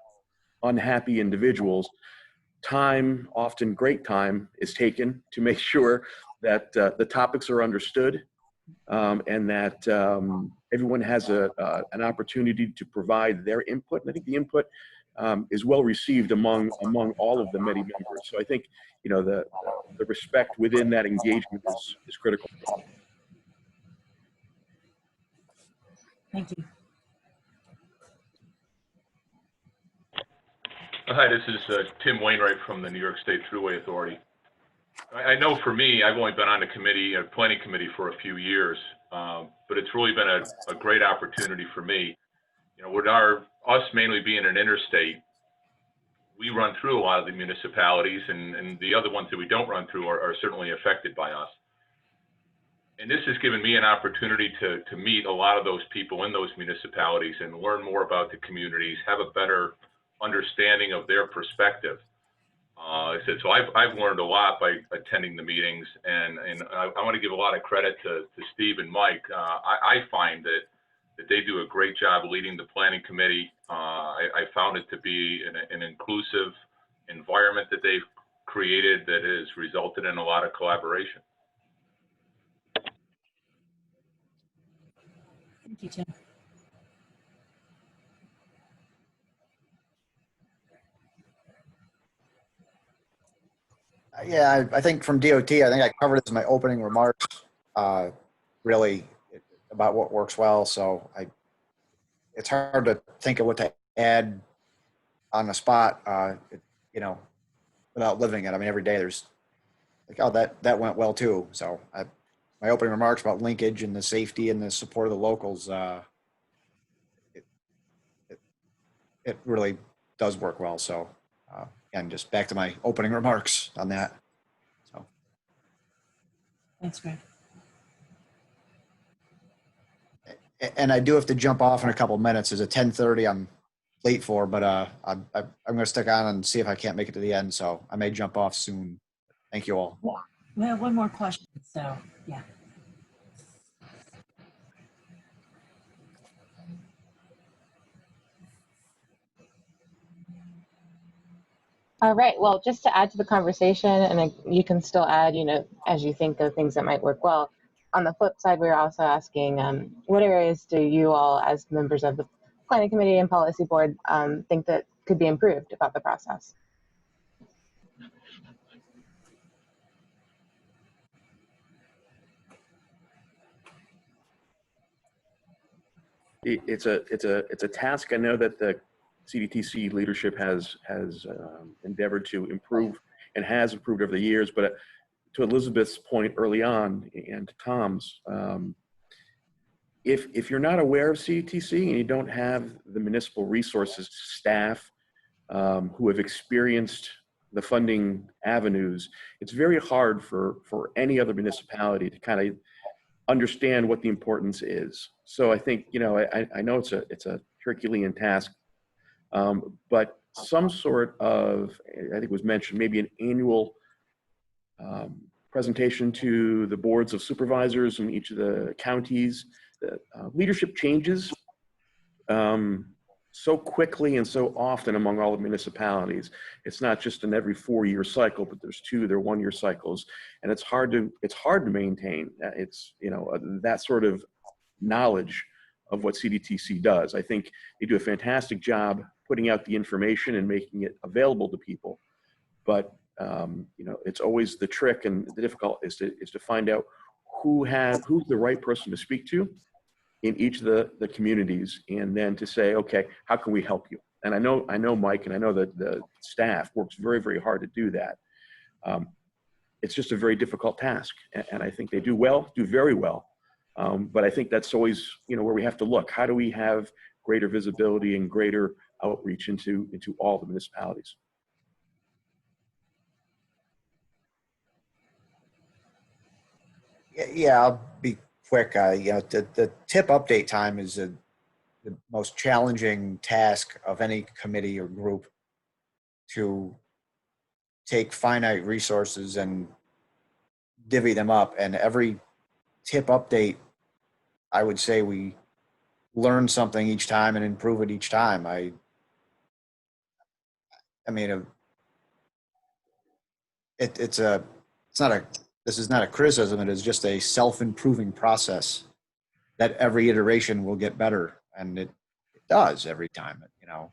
unhappy individuals, time, often great time, is taken to make sure that the topics are understood and that everyone has an opportunity to provide their input. And I think the input is well received among all of the many members. So I think, the respect within that engagement is critical. Thank you. Hi, this is Tim Wainwright from the New York State Thruway Authority. I know for me, I've only been on the committee, planning committee, for a few years, but it's really been a great opportunity for me. With us mainly being an interstate, we run through a lot of the municipalities, and the other ones that we don't run through are certainly affected by us. And this has given me an opportunity to meet a lot of those people in those municipalities and learn more about the communities, have a better understanding of their perspective. So I've learned a lot by attending the meetings, and I want to give a lot of credit to Steve and Mike. I find that they do a great job leading the planning committee. I found it to be an inclusive environment that they've created that has resulted in a lot of collaboration. Thank you, Tim. Yeah, I think from DOT, I think I covered this in my opening remarks, really about what works well. So it's hard to think of what to add on the spot, without living it. I mean, every day there's like, oh, that went well too. So my opening remarks about linkage and the safety and the support of the locals, it really does work well. So again, just back to my opening remarks on that. So thanks, Greg. And I do have to jump off in a couple minutes. There's a 10:30 I'm late for, but I'm going to stick on and see if I can't make it to the end. So I may jump off soon. Thank you all. We have one more question. So yeah. All right, well, just to add to the conversation, and you can still add, as you think of things that might work well. On the flip side, we're also asking, what areas do you all, as members of the Planning Committee and Policy Board, think that could be improved about the process? It's a task I know that the CDTC leadership has endeavored to improve and has improved over the years. But to Elizabeth's point early on, and to Tom's, if you're not aware of CDTC and you don't have the municipal resources, staff who have experienced the funding avenues, it's very hard for any other municipality to kind of understand what the importance is. So I think, I know it's a Herculean task, but some sort of, I think it was mentioned, maybe an annual presentation to the boards of supervisors in each of the counties. The leadership changes so quickly and so often among all the municipalities. It's not just an every 4-year cycle, but there's 2, they're 1-year cycles, and it's hard to maintain. It's, you know, that sort of knowledge of what CDTC does. I think they do a fantastic job putting out the information and making it available to people. But you know, it's always the trick, and the difficult is to find out who's the right person to speak to in each of the communities, and then to say, okay, how can we help you? And I know Mike, and I know that the staff works very, very hard to do that. It's just a very difficult task, and I think they do very well. But I think that's always, you know, where we have to look. How do we have greater visibility and greater outreach into all the municipalities? Yeah, I'll be quick. You know, the tip update time is the most challenging task of any committee or group, to take finite resources and divvy them up. And every tip update, I would say we learn something each time and improve it each time. I mean, this is not a criticism. It is just a self-improving process that every iteration will get better, and it does every time. You know,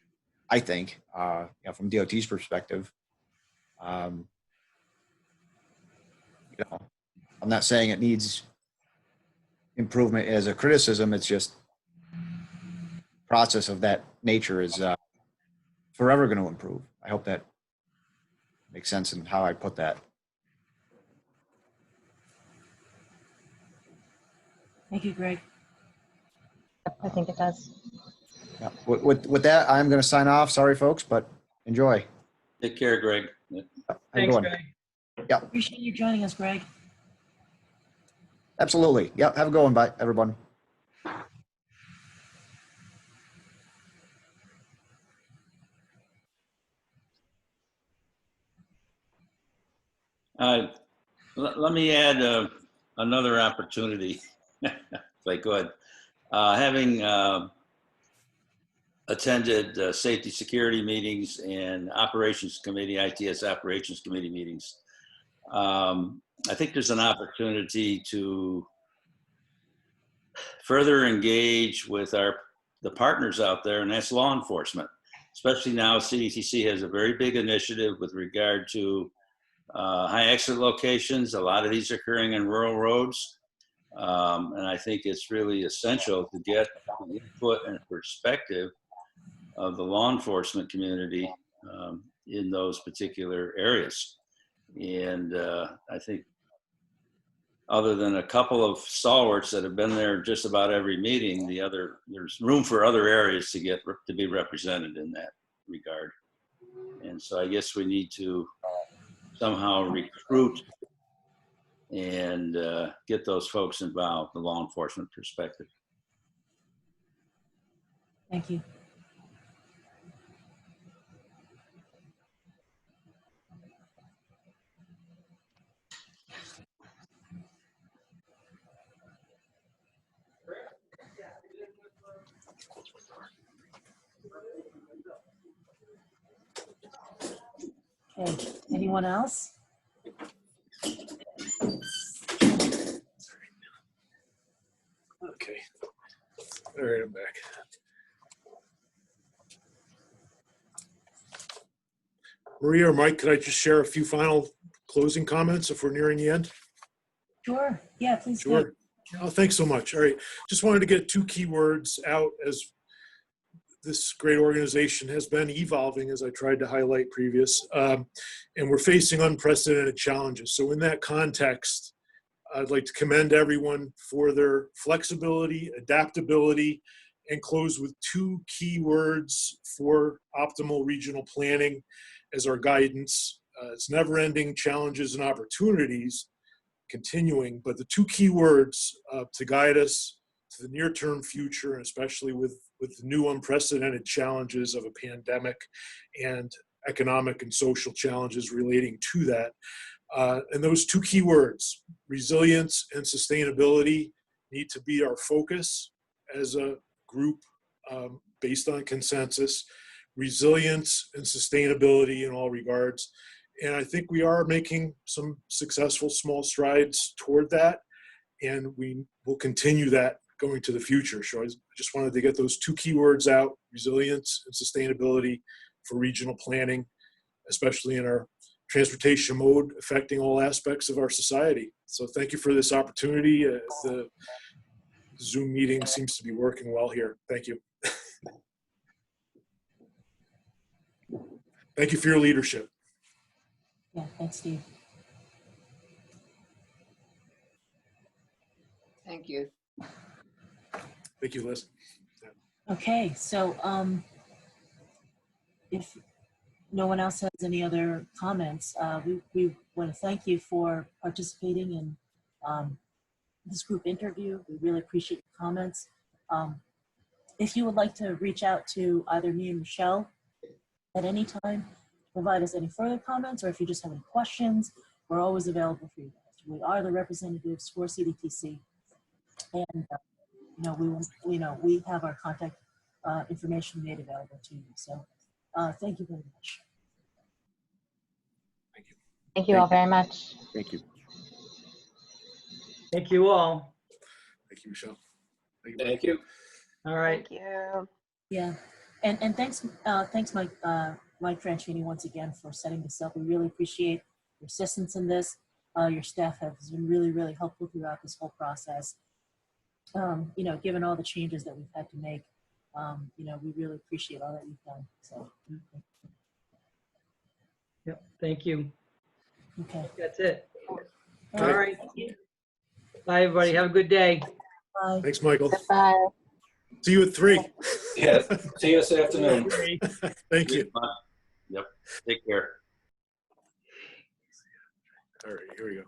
I think, you know, from DOT's perspective, you know, I'm not saying it needs improvement as a criticism. It's just process of that nature is forever going to improve. I hope that makes sense in how I put that. Thank you, Greg. I think it does. Yeah. With that, I'm going to sign off. Sorry, folks, but enjoy. Take care, Greg. Thanks, Greg. Yeah, Appreciate you joining us, Greg. absolutely. Yeah, have a good one. Bye, everyone. Let me add another opportunity, if I could. Having attended safety security meetings and operations committee, ITS operations committee meetings, I think there's an opportunity to further engage with the partners out there, and that's law enforcement. Especially now, CDTC has a very big initiative with regard to high exit locations. A lot of these are occurring in rural roads. And I think it's really essential to get the input and perspective of the law enforcement community in those particular areas. And I think, other than a couple of stalwarts that have been there just about every meeting, there's room for other areas to be represented in that regard. And so I guess we need to somehow recruit and get those folks involved, the law enforcement perspective. Thank you. Okay, anyone else? Okay. All right, I'm back. Maria or Mike, could I just share a few final closing comments if we're nearing the end? Sure. Yeah, please. Sure. Oh, thanks so much. All right. Just wanted to get 2 key words out as this great organization has been evolving, as I tried to highlight previous, and we're facing unprecedented challenges. So in that context, I'd like to commend everyone for their flexibility, adaptability, and close with 2 key words for optimal regional planning as our guidance. It's never-ending challenges and opportunities continuing, but the 2 key words to guide us to the near-term future, and especially with the new unprecedented challenges of a pandemic and economic and social challenges relating to that, And those two key words, resilience and sustainability, need to be our focus as a group based on consensus. Resilience and sustainability in all regards. And I think we are making some successful small strides toward that. And we will continue that going to the future. So I just wanted to get those two keywords out, resilience and sustainability for regional planning, especially in our transportation mode affecting all aspects of our society. So thank you for this opportunity. The Zoom meeting seems to be working well here. Thank you. Thank you for your leadership. Yeah, thanks, Steve. Thank you. Thank you, Liz. Okay, so if no one else has any other comments, we want to thank you for participating in this group interview. We really appreciate your comments. If you would like to reach out to either me or Michelle at any time, provide us any further comments, or if you just have any questions, we're always available for you guys. We are the representatives for CDTC, and we have our contact information made available to you. So thank you very much. Thank you all very much. Thank you. Thank you all. Thank you, Michelle. Thank you. All right. Thank you. Yeah, and thanks Mike Franchini once again for setting this up. We really appreciate your assistance in this. Your staff has been really, really helpful throughout this whole process. Given all the changes that we've had to make, we really appreciate all that you've done. So, Yep. Thank you. okay. That's it. All All right. Bye, everybody. Have a good day. Bye. Thanks, Michael. Bye. See you at 3. Yeah. See you this afternoon. Thank you. Yep. Take care. All right, here we go.